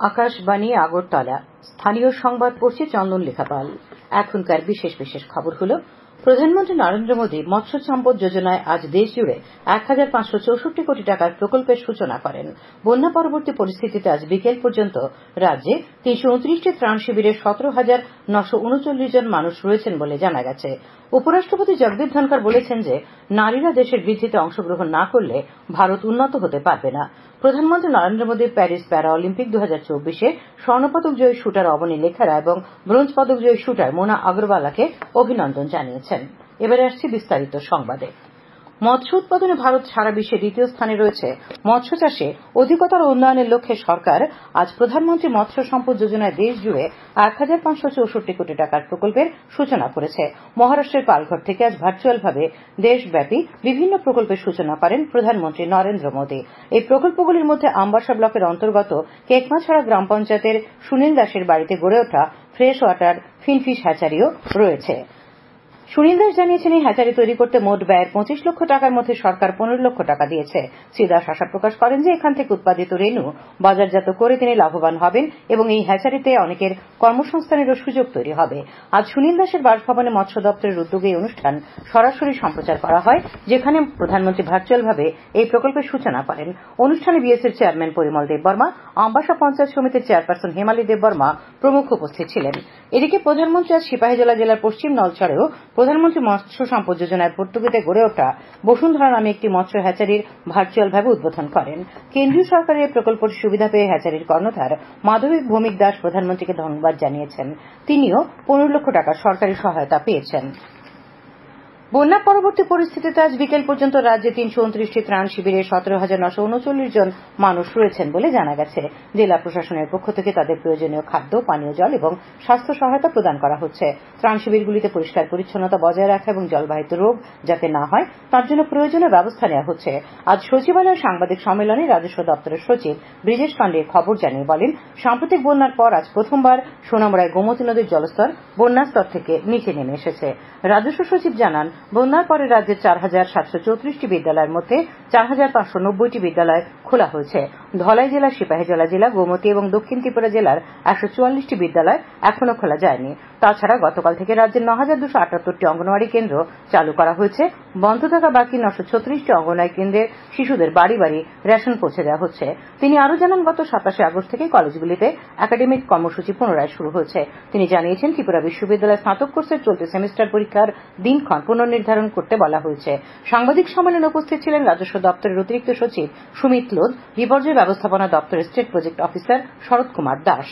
আকাশবাণী আগরতলা স্থানীয় সংবাদ পড়ছে চন্দন লেখাপাল। এখনকার বিশেষ বিশেষ খবর হল, প্রধানমন্ত্রী নরেন্দ্র মোদী মৎস্য সম্পদ যোজনায় আজ দেশজুড়ে ১,৫৬৪ কোটি টাকার প্রকল্পের সূচনা করেন। বন্যা পরবর্তী পরিস্থিতিতে আজ বিকেল পর্যন্ত রাজ্যে ৩২৯টি ত্রাণ শিবিরে ১৭,৯৩৯ জন মানুষ রয়েছেন বলে জানা গেছে। উপরাষ্ট্রপতি জগদীপ ধনখড় বলেছেন যে, নারীরা দেশের বৃদ্ধিতে অংশগ্রহণ না করলে ভারত উন্নত হতে পারবে না। প্রধানমন্ত্রী Narendra Modi Paris para Olympic ২০২৪-এ স্বর্ণপদক জয়ী শুটার অবনী লেখারা এবং ব্রোঞ্জ পদক জয়ী শুটার মোনা আগরওয়ালাকে অভিনন্দন জানিয়েছেন। এবারে আসছি বিস্তারিত সংবাদে। মৎস্য উৎপাদনে ভারত সারা বিশ্বে দ্বিতীয় স্থানে রয়েছে। মৎস্য চাষে অধিকতর উন্নয়নের লক্ষ্যে সরকার আজ প্রধানমন্ত্রী মৎস্য সম্পদ যোজনায় দেশ জুড়ে ১,৫৬৪ কোটি টাকার প্রকল্পের সূচনা করেছে। মহারাষ্ট্রের পালঘর থেকে আজ ভার্চুয়ালভাবে দেশব্যাপী বিভিন্ন প্রকল্পের সূচনা করেন প্রধানমন্ত্রী নরেন্দ্র মোদী। এই প্রকল্পগুলির মধ্যে আমবাসা ব্লকের অন্তর্গত কেকমাছড়া গ্রাম পঞ্চায়েতের সুনীল দাসের বাড়িতে গড়ে ওঠা ফ্রেশ ওয়াটার ফিনফিশ হ্যাচারিও রয়েছে। সুনীল দাস জানিয়েছেন, এই হ্যাচারি তৈরি করতে মোট ব্যয়ের ২৫ লক্ষ টাকার মধ্যে সরকার ১৫ লক্ষ টাকা দিয়েছে। শ্রী দাস আশা প্রকাশ করেন যে, এখান থেকে উৎপাদিত রেণু বাজারজাত করে তিনি লাভবান হবেন এবং এই হ্যাচারিতে অনেকের কর্মসংস্থানেরও সুযোগ তৈরি হবে। আজ সুনীল দাসের বাসভবনে মৎস্য দপ্তরের উদ্যোগে এই অনুষ্ঠান সরাসরি সম্প্রচার করা হয়, যেখানে প্রধানমন্ত্রী ভার্চুয়ালভাবে এই প্রকল্পের সূচনা করেন। অনুষ্ঠানে বিএসএর চেয়ারম্যান পরিমল দেববর্মা, আমবাসা পঞ্চায়েত সমিতির চেয়ারপারসন হেমালী দেববর্মা প্রমুখ উপস্থিত ছিলেন। এদিকে প্রধানমন্ত্রী আজ সিপাহীজলা জেলার পশ্চিম নলছড়েও প্রধানমন্ত্রী মৎস্য সম্পদ যোজনায় ভর্তুকিতে গড়ে ওঠা বসুন্ধরা নামে একটি মৎস্য হ্যাচারির ভার্চুয়ালভাবে উদ্বোধন করেন। কেন্দ্রীয় সরকারের এই প্রকল্পটির সুবিধা পেয়ে হ্যাচারির কর্ণধার মাধবী ভৌমিক দাস প্রধানমন্ত্রীকে ধন্যবাদ জানিয়েছেন। তিনিও ১৫ লক্ষ টাকার সরকারি সহায়তা পেয়েছেন। বন্যা পরবর্তী পরিস্থিতিতে আজ বিকেল পর্যন্ত রাজ্যে ৩২৯টি ত্রাণ শিবিরে ১৭,৯৩৯ জন মানুষ রয়েছেন বলে জানা গেছে। জেলা প্রশাসনের পক্ষ থেকে তাদের প্রয়োজনীয় খাদ্য, পানীয় জল এবং স্বাস্থ্য সহায়তা প্রদান করা হচ্ছে। ত্রাণ শিবিরগুলিতে পরিষ্কার পরিচ্ছন্নতা বজায় রাখা এবং জলবাহিত রোগ যাতে না হয় তার জন্য প্রয়োজনীয় ব্যবস্থা নেওয়া হচ্ছে। আজ সচিবালয়ে সাংবাদিক সম্মেলনে রাজস্ব দপ্তরের সচিব ব্রিজেশ পাণ্ডে খবর জানিয়ে বলেন, সাম্প্রতিক বন্যার পর আজ প্রথমবার সোনামুড়ায় গোমতী নদীর জলস্তর বন্যাস্তর থেকে নিচে নেমে এসেছে। রাজস্ব সচিব জানান, বন্যার পরে রাজ্যের ৪,৭৩৪টি বিদ্যালয়ের মধ্যে ৪,৫৯০টি বিদ্যালয় খোলা হয়েছে। ধলাই জেলা, সিপাহীজলা জেলা, গোমতী এবং দক্ষিণ ত্রিপুরা জেলার ১৪৪টি বিদ্যালয় এখনো খোলা যায়নি। তাছাড়া গতকাল থেকে রাজ্যের ৯,২৭৮টি অঙ্গনওয়াড়ি কেন্দ্র চালু করা হয়েছে। বন্ধ থাকা বাকি ৯৩৬টি অঙ্গনওয়াড়ি কেন্দ্রের শিশুদের বাড়ি বাড়ি রেশন পৌঁছে দেওয়া হচ্ছে। তিনি আরও জানান, গত ২৭শে আগস্ট থেকে কলেজগুলিতে একাডেমিক কর্মসূচি পুনরায় শুরু হয়েছে। তিনি জানিয়েছেন, ত্রিপুরা বিশ্ববিদ্যালয় স্নাতক কোর্সের চলতি সেমিস্টার পরীক্ষার দিনক্ষণ পুনর্নির্ধারণ করতে বলা হয়েছে। সাংবাদিক সম্মেলনে উপস্থিত ছিলেন রাজস্ব দপ্তরের অতিরিক্ত সচিব সুমিত লোধ, বিপর্যয় ব্যবস্থাপনা দপ্তরের স্টেট প্রজেক্ট অফিসার শরৎ কুমার দাস।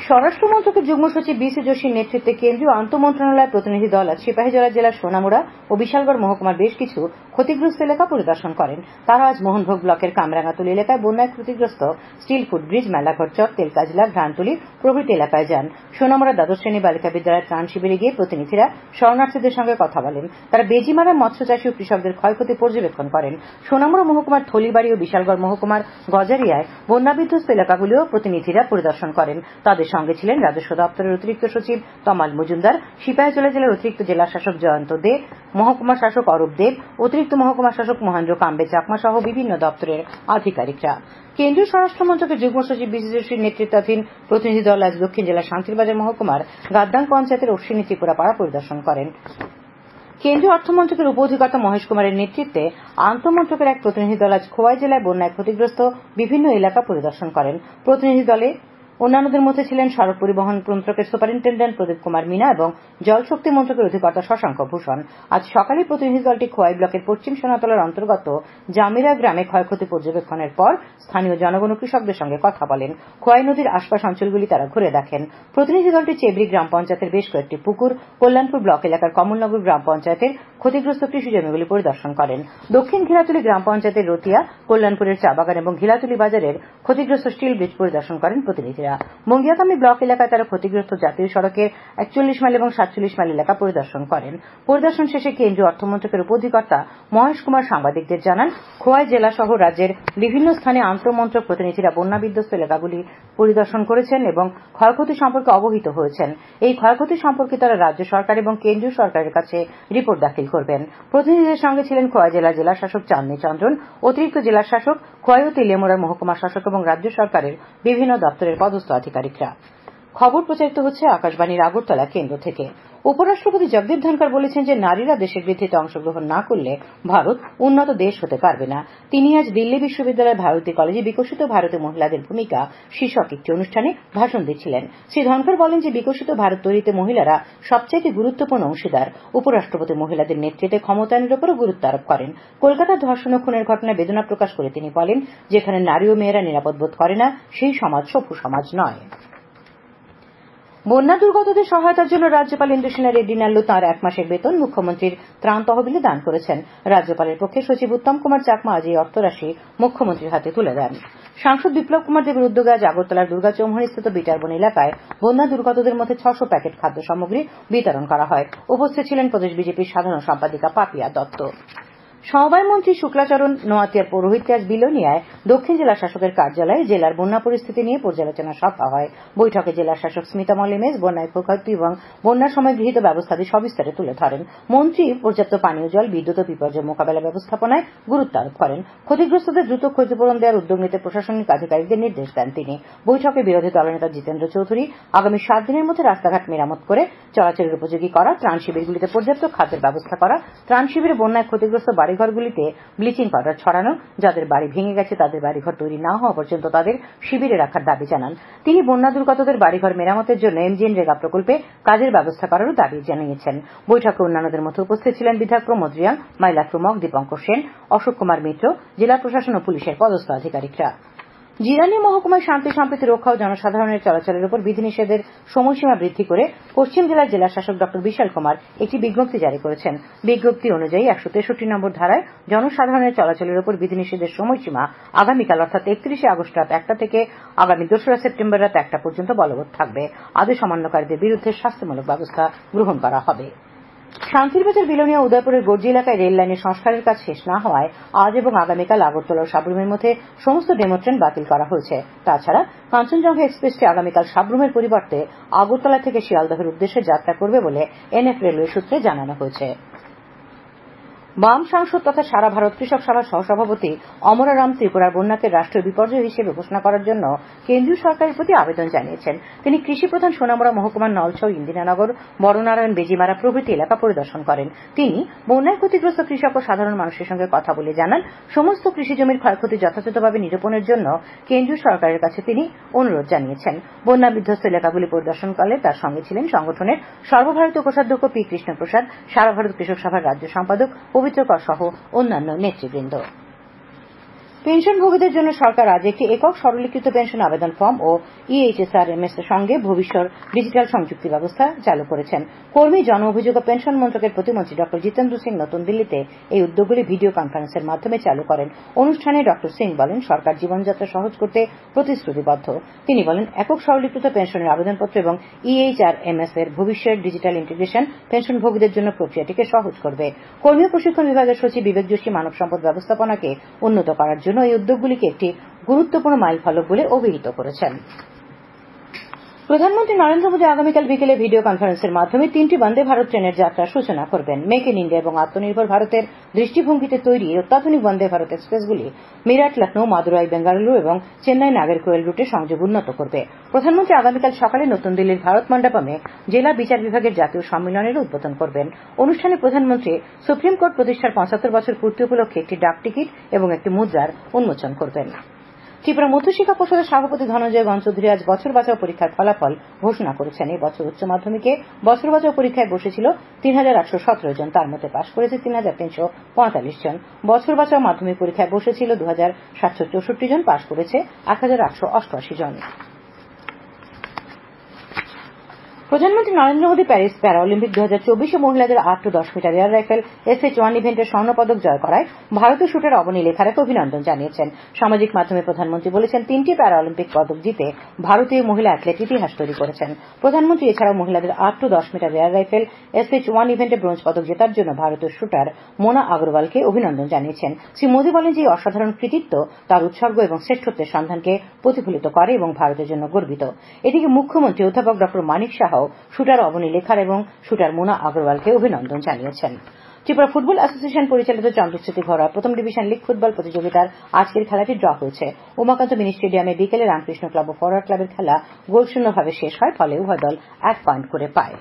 স্বরাষ্ট্র মন্ত্রকের যুগ্ম সচিব বিসি যোশীর নেতৃত্বে কেন্দ্রীয় আন্তঃমন্ত্রণালয়ের প্রতিনিধি দল আজ সিপাহীজলা জেলার সোনামুড়া ও বিশালগড় মহকুমার বেশ কিছু ক্ষতিগ্রস্ত এলাকা পরিদর্শন করেন। তারা আজ মোহনভোগ ব্লকের কামরাঙ্গাতুলি এলাকায় বন্যায় ক্ষতিগ্রস্ত স্টিল ফুটব্রিজ, মেলাঘর চক, তেলকাজলা, ঘ্রাণতুলি প্রভৃতি এলাকায় যান। সোনামুড়া দ্বাদশ শ্রেণী বালিকা বিদ্যালয়ের ত্রাণ শিবিরে গিয়ে প্রতিনিধিরা শরণার্থীদের সঙ্গে কথা বলেন। তারা বেজিমারায় মৎস্যচাষী ও কৃষকদের ক্ষয়ক্ষতি পর্যবেক্ষণ করেন। সোনামুড়া মহকুমার থলিবাড়ি ও বিশালগড় মহকুমার গজারিয়ায় বন্যা বিধ্বস্ত এলাকাগুলিও প্রতিনিধিরা পরিদর্শন করেন। তাদের সঙ্গে ছিলেন রাজস্ব দপ্তরের অতিরিক্ত সচিব তমাল মজুমদার, সিপাহীজলা জেলার অতিরিক্ত জেলা শাসক জয়ন্ত দে, মহকুমা শাসক অরূপ দেব, অতিরিক্ত মহকুমা শাসক মহেন্দ্র কাম্বে চাকমা সহ বিভিন্ন দপ্তরের আধিকারিকরা। কেন্দ্রীয় স্বরাষ্ট্র মন্ত্রকের যুগ্ম সচিব বিসি যোশীর নেতৃত্বাধীন প্রতিনিধি দল আজ দক্ষিণ জেলার শান্তিরবাজার মহকুমার গাদ্দাং পঞ্চায়েতের অশ্বিনী ত্রিপুরা পাড়া পরিদর্শন করেন। কেন্দ্রীয় অর্থমন্ত্রকের উপ অধিকর্তা মহেশ কুমারের নেতৃত্বে আন্তঃমন্ত্রকের এক প্রতিনিধি দল আজ খোয়াই জেলায় বন্যায় ক্ষতিগ্রস্ত বিভিন্ন এলাকা পরিদর্শন করেন। প্রতিনিধি দলে অন্যান্যদের মধ্যে ছিলেন সড়ক পরিবহন মন্ত্রকের সুপারিনটেন্ডেন্ট প্রদীপ কুমার মিনা এবং জলশক্তি মন্ত্রকের অধিকর্তা শশাঙ্ক ভূষণ। আজ সকালে প্রতিনিধি দলটি খোয়াই ব্লকের পশ্চিম সোনাতলার অন্তর্গত জামিরা গ্রামে ক্ষয়ক্ষতি পর্যবেক্ষণের পর স্থানীয় জনগণ ও কৃষকদের সঙ্গে কথা বলেন। খোয়াই নদীর আশপাশ অঞ্চলগুলি তারা ঘুরে দেখেন। প্রতিনিধি দলটি চেবড়ি গ্রাম পঞ্চায়েতের বেশ কয়েকটি পুকুর, কল্যাণপুর ব্লক এলাকার কমলনগর গ্রাম পঞ্চায়েতের ক্ষতিগ্রস্ত কৃষি জমিগুলি পরিদর্শন করেন। দক্ষিণ ঘিলাতুলি গ্রাম পঞ্চায়েতের রতিয়া, কল্যাণপুরের চা বাগান এবং ঘিলাতুলি বাজারের ক্ষতিগ্রস্ত স্টিল ব্রিজ পরিদর্শন করেন প্রতিনিধিরা। আধিকারিকরা। বঙ্গিয়াকামী ব্লক এলাকায় তারা ক্ষতিগ্রস্ত জাতীয় সড়কের 41 মাইল এবং 47 মাইল এলাকা পরিদর্শন করেন। পরিদর্শন শেষে কেন্দ্রীয় অর্থমন্ত্রকের উপঅধিকর্তা মহেশ কুমার সাংবাদিকদের জানান, খোয়াই জেলা সহ রাজ্যের বিভিন্ন স্থানে আন্তঃমন্ত্রক প্রতিনিধিরা বন্যা বিধ্বস্ত এলাকাগুলি পরিদর্শন করেছেন এবং ক্ষয়ক্ষতি সম্পর্কে অবহিত হয়েছেন। এই ক্ষয়ক্ষতি সম্পর্কে তারা রাজ্য সরকার এবং কেন্দ্রীয় সরকারের কাছে রিপোর্ট দাখিল করবেন। প্রতিনিধিদের সঙ্গে ছিলেন খোয়াই জেলার জেলাশাসক চাঁদনী চন্দ্রন, অতিরিক্ত জেলাশাসক, খোয়াই ও তেলিয়ামুড়ার মহকুমা শাসক এবং রাজ্য সরকারের বিভিন্ন দপ্তরের পদস্থ আধিকারিকরা। খবর প্রচারিত হচ্ছে আকাশবাণীর আগরতলা কেন্দ্র থেকে। উপরাষ্ট্রপতি জগদীপ ধনখড় বলেছেন যে নারীরা দেশের বৃদ্ধিতে অংশগ্রহণ না করলে ভারত উন্নত দেশ হতে পারবে না। তিনি আজ দিল্লি বিশ্ববিদ্যালয়ের ভারতী কলেজে বিকশিত ভারতে মহিলাদের ভূমিকা শীর্ষক একটি অনুষ্ঠানে ভাষণ দিচ্ছিলেন। শ্রী ধনখড় বলেন যে বিকশিত ভারত তৈরিতে মহিলারা সবচাইতে গুরুত্বপূর্ণ অংশীদার। উপরাষ্ট্রপতি মহিলাদের নেতৃত্বে ক্ষমতায়নের উপরও গুরুত্ব আরোপ করেন। কলকাতার ধর্ষণ ও খুনের ঘটনায় বেদনা প্রকাশ করে তিনি বলেন, যেখানে নারী ও মেয়েরা নিরাপদ বোধ করে না, সেই সমাজ সভ্য সমাজ নয়। বন্যা দুর্গতদের সহায়তার জন্য রাজ্যপাল ইন্দ্রসেনা রেড্ডি নাল্লু তাঁর 1 মাসের বেতন মুখ্যমন্ত্রীর ত্রাণ তহবিলে দান করেছেন। রাজ্যপালের পক্ষে সচিব উত্তম কুমার চাকমা আজ এই অর্থরাশি মুখ্যমন্ত্রীর হাতে তুলে দেন। সাংসদ বিপ্লব কুমার দেবের উদ্যোগে আজ আগরতলার দুর্গাচৌমুহনীস্থিত বিটারবন এলাকায় বন্যা দুর্গতদের মধ্যে 600 প্যাকেট খাদ্য সামগ্রী বিতরণ করা হয়। উপস্থিত ছিলেন প্রদেশ বিজেপির সাধারণ সম্পাদিকা পাপিয়া দত্ত। সমবায় মন্ত্রী শুক্লাচরণ নোয়াতিয়ার পৌরোহিত্যে আজ বিলোনিয়ায় দক্ষিণ জেলা শাসকের কার্যালয়ে জেলার বন্যা পরিস্থিতি নিয়ে পর্যালোচনা সভা হয়। বৈঠকে জেলা শাসক স্মিতা মলিমেজ বন্যায় ক্ষয়ক্ষতি এবং বন্যার সময় গৃহীত ব্যবস্থাদি সবিস্তারে তুলে ধরেন। মন্ত্রী পর্যাপ্ত পানীয় জল, বিদ্যুৎ ও বিপর্যয় মোকাবেলা ব্যবস্থাপনায় গুরুত্ব আরোপ করেন। ক্ষতিগ্রস্তদের দ্রুত ক্ষতিপূরণ দেওয়ার উদ্যোগ নিতে প্রশাসনিক আধিকারিকদের নির্দেশ দেন তিনি। বৈঠকে বিরোধী দলনেতা জিতেন্দ্র চৌধুরী আগামী 7 দিনের মধ্যে রাস্তাঘাট মেরামত করে চলাচলের উপযোগী করা, ত্রাণ শিবিরগুলিতে পর্যাপ্ত খাদ্যের ব্যবস্থা করা, ত্রাণ শিবিরে বন্যায় ক্ষতিগ্রস্ত বাড়িঘরগুলিতে ব্লিচিং পাউডার ছড়ানো, যাদের বাড়ি ভেঙে গেছে তাদের বাড়িঘর তৈরি না হওয়া পর্যন্ত তাদের শিবিরে রাখার দাবি জানান। তিনি বন্যা দুর্গতদের বাড়িঘর মেরামতের জন্য এমজিএন রেগা প্রকল্পে কাজের ব্যবস্থা করারও দাবি জানিয়েছেন। বৈঠকে অন্যান্যদের মধ্যে উপস্থিত ছিলেন বিধায়ক প্রমোদ রিয়াং, মাইলাক্রু মগ, দীপঙ্কর সেন, অশোক কুমার মিত্র, জেলা প্রশাসন ও পুলিশের পদস্থ আধিকারিকরা। জিরানী মহকুমায় শান্তি সম্প্রীতি রক্ষা ও জনসাধারণের চলাচলের উপর বিধিনিষেধের সময়সীমা বৃদ্ধি করে পশ্চিম জেলার জেলাশাসক ড বিশাল কুমার একটি বিজ্ঞপ্তি জারি করেছেন। বিজ্ঞপ্তি অনুযায়ী 163 নম্বর ধারায় জনসাধারণের চলাচলের উপর বিধিনিষেধের সময়সীমা আগামীকাল অর্থাৎ 31 আগস্ট রাত 1টা থেকে আগামী 2রা সেপ্টেম্বর রাত 1টা পর্যন্ত বলবৎ থাকবে। আদেশ অমান্যকারীদের বিরুদ্ধে শাস্তিমূলক ব্যবস্থা গ্রহণ করা হবে। শান্তিরবাজার বিলোনিয়া উদয়পুরের গর্জি এলাকায় রেল লাইনের সংস্কারের কাজ শেষ না হওয়ায় আজ এবং আগামীকাল আগরতলা ও সাব্রুমের মধ্যে সমস্ত ডেমো ট্রেন বাতিল করা হয়েছে। তাছাড়া কাঞ্চনজঙ্ঘা এক্সপ্রেসটি আগামীকাল সাব্রুমের পরিবর্তে আগরতলা থেকে শিয়ালদহের উদ্দেশ্যে যাত্রা করবে বলে এনএফ রেলওয়ে সূত্রে জানানো হয়েছে। বাম সাংসদ তথা সারা ভারত কৃষক সভার সহসভাপতি অমরারাম ত্রিপুরার বন্যাকে রাষ্ট্রীয় বিপর্যয় হিসেবে ঘোষণা করার জন্য কেন্দ্রীয় সরকারের প্রতি আবেদন জানিয়েছেন। তিনি কৃষি প্রধান সোনামুড়া মহকুমার নলছৌ, ইন্দিরানগর, বড়নারায়ণ, বেজিমারা প্রভৃতি এলাকা পরিদর্শন করেন। তিনি বন্যায় ক্ষতিগ্রস্ত কৃষক ও সাধারণ মানুষের সঙ্গে কথা বলে জানান, সমস্ত কৃষি জমির ক্ষয়ক্ষতি যথাযথভাবে নিরূপণের জন্য কেন্দ্রীয় সরকারের কাছে তিনি অনুরোধ জানিয়েছেন। বন্যা বিধ্বস্ত এলাকাগুলি পরিদর্শনকালে তার সঙ্গে ছিলেন সংগঠনের সর্বভারতীয় কোষাধ্যক্ষ পি কৃষ্ণপ্রসাদ, সারা ভারত কৃষক সভার রাজ্য সম্পাদক পবিত্র কর সহ অন্যান্য নেতৃবৃন্দ। পেনশনভোগীদের জন্য সরকার আজ একটি একক সরলীকৃত পেনশন আবেদন ফর্ম ও ইএইচএসআরএমএস এর সঙ্গে ভবিষ্যৎ ডিজিটাল সংযুক্তি ব্যবস্থা চালু করেছেন। কর্মী, জন অভিযোগ ও পেনশন মন্ত্রকের প্রতিমন্ত্রী ড জিতেন্দ্র সিং নতুন দিল্লিতে এই উদ্যোগগুলি ভিডিও কনফারেন্সের মাধ্যমে চালু করেন। অনুষ্ঠানে ড সিং বলেন, সরকার জীবনযাত্রা সহজ করতে প্রতিশ্রুতিবদ্ধ। তিনি বলেন, একক সরলীকৃত পেনশনের আবেদনপত্র এবং ইএইচআরএমএস এর ভবিষ্যৎ ডিজিটাল ইন্টিগ্রেশন পেনশনভোগীদের জন্য প্রক্রিয়াটিকে সহজ করবে। কর্মী প্রশিক্ষণ বিভাগের সচিব বিবেক যোশী মানব সম্পদ ব্যবস্থাপনাকে উন্নত করার জন্য এই উদ্যোগগুলিকে একটি গুরুত্বপূর্ণ মাইলফলক বলে অভিহিত করেছেন। প্রধানমন্ত্রী নরেন্দ্র মোদী আগামীকাল বিকেলে ভিডিও কনফারেন্সের মাধ্যমে 3টি বন্দে ভারত ট্রেনের যাত্রার সূচনা করবেন। মেক ইন ইন্ডিয়া এবং আত্মনির্ভর ভারতের দৃষ্টিভঙ্গিতে তৈরি অত্যাধুনিক বন্দে ভারত এক্সপ্রেসগুলি মিরাট, লখনৌ, মাদুরাই, বেঙ্গালুরু এবং চেন্নাই নাগেরকোয়েল রুটে সংযোগ উন্নত করবে। প্রধানমন্ত্রী আগামীকাল সকালে নতুন দিল্লির ভারত মণ্ডপমে জেলা বিচার বিভাগের জাতীয় সম্মেলনের উদ্বোধন করবেন। অনুষ্ঠানে প্রধানমন্ত্রী সুপ্রিম কোর্ট প্রতিষ্ঠার 75 বছর পূর্তি উপলক্ষে একটি ডাক টিকিট এবং একটি মুদ্রার উন্মোচন করবেন। ত্রিপুরা মধ্যশিক্ষা পর্ষদের সভাপতি ধনঞ্জয় গণচৌধুরী আজ বছর বাঁচাও পরীক্ষার ফলাফল ঘোষণা করেছেন। এই বছর উচ্চ মাধ্যমিকে বছর বাঁচাও পরীক্ষায় বসেছিল 3817 জন, তার মধ্যে পাশ করেছে 3345 জন। বছর বাঁচাও মাধ্যমিক পরীক্ষায় বসেছিল 2764 জন, পাশ করেছে 1888 জন। প্রধানমন্ত্রী নরেন্দ্র মোদী প্যারিস প্যারাঅলিম্পিক 2024-এ মহিলাদের 8 ও 10 মিটার এয়ার রাইফেল SH-1 ইভেন্টে স্বর্ণপদক জয় করায় ভারতীয় শুটার অবনী লেখারাকে অভিনন্দন জানিয়েছেন। সামাজিক মাধ্যমে প্রধানমন্ত্রী বলেছেন, 3টি প্যারাঅলিম্পিক পদক জিতে ভারতীয় মহিলা অ্যাথলেট ইতিহাস তৈরি করেছেন। প্রধানমন্ত্রী এছাড়াও মহিলাদের 8 ও 10 মিটার এয়ার রাইফেল SH-1 ইভেন্টে ব্রোঞ্জ পদক জেতার জন্য ভারতীয় শুটার মোনা আগরওয়ালকে অভিনন্দন জানিয়েছেন। শ্রী মোদী বলেন যে এই অসাধারণ কৃতিত্ব তার উৎসর্গ এবং শ্রেষ্ঠত্বের সন্ধানকে প্রতিফলিত করে এবং ভারতের জন্য গর্বিত। এদিকে মুখ্যমন্ত্রী অধ্যাপক ড মানিক সাহাও শুটার অবনী লেখার এবং শুটার মোনা আগরওয়ালকে অভিনন্দন জানিয়েছেন। ত্রিপুরা ফুটবল অ্যাসোসিয়েশন পরিচালিত চন্দ্রস্মৃতি ঘরোয়া প্রথম ডিভিশন লীগ ফুটবল প্রতিযোগিতার আজকের খেলাটি ড্র হয়েছে। উমাকান্ত মিনি স্টেডিয়ামে বিকেলে রামকৃষ্ণ ক্লাব ও ফরওয়ার্ড ক্লাবের খেলা গোলশূন্যভাবে শেষ হয়, ফলে উভয় দল 1 পয়েন্ট করে পায়।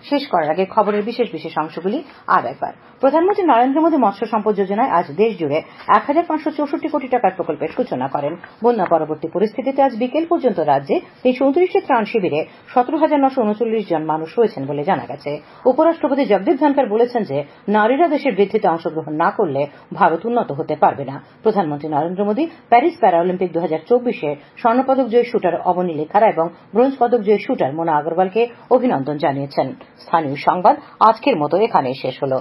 শেষ করার আগে খবরের বিশেষ অংশগুলি আর একবার। প্রধানমন্ত্রী নরেন্দ্র মোদী মৎস্য সম্পদ যোজনায় আজ দেশ জুড়ে 1564 কোটি টাকার প্রকল্পের সূচনা করেন। বন্যা পরবর্তী পরিস্থিতিতে আজ বিকেল পর্যন্ত রাজ্যে 329টি ত্রাণ শিবিরে 17,939 জন মানুষ রয়েছেন বলে জানা গেছে। উপরাষ্ট্রপতি জগদীপ ধনখড় বলেছেন যে নারীরা দেশের বৃদ্ধিতে অংশগ্রহণ না করলে ভারত উন্নত হতে পারবে না। প্রধানমন্ত্রী নরেন্দ্র মোদী প্যারিস প্যারাঅলিম্পিক 2024-এ স্বর্ণপদক জয়ী শুটার অবনী লেখারা এবং ব্রোঞ্জ পদক জয়ী শুটার মোনা আগরওয়ালকে অভিনন্দন জানিয়েছেন। স্থানীয় সংবাদ আজকের মতো এখানেই শেষ হলো।